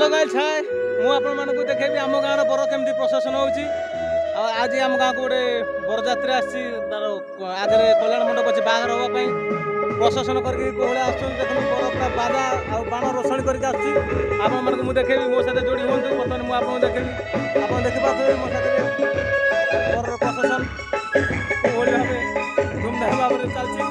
hello guys hi मु आपण मानकु देखेबी आम गाँव बर केमती प्रशासन होउची आज आम गाँव को गोटे बरजात्री आसी तार आगे कल्याण मंडप अच्छे बाहर हाँपाई प्रशासन करके कहले आसुन देखो बर पूरा बाजा आ बाण रोषणी करके आसमान को देखेबी मो साथ जोड़ी हूँ बर्तमान मुझे देखेबी आप देखिपे मो साथ बर प्रशासन कोई भाव धूमधाम भाव में चलती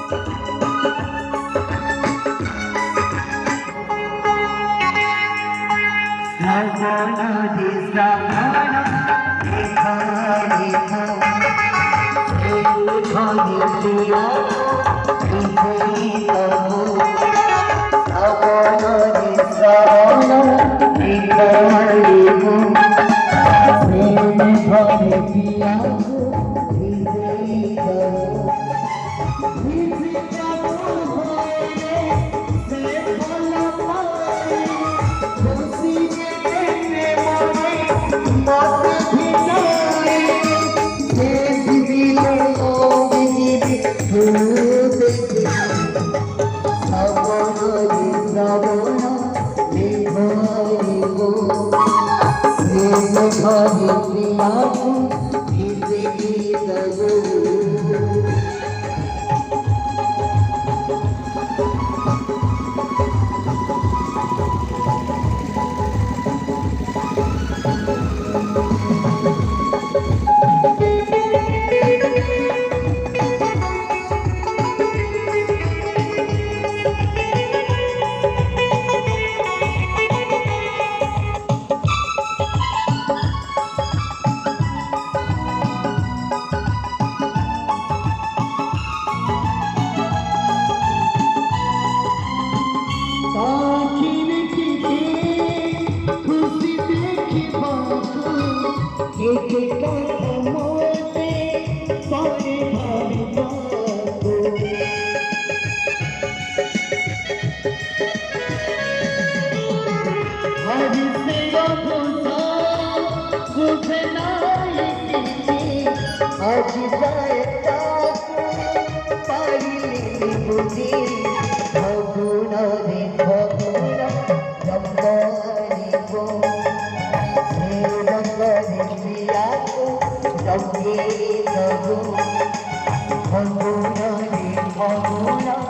Hallelujah, hallelujah,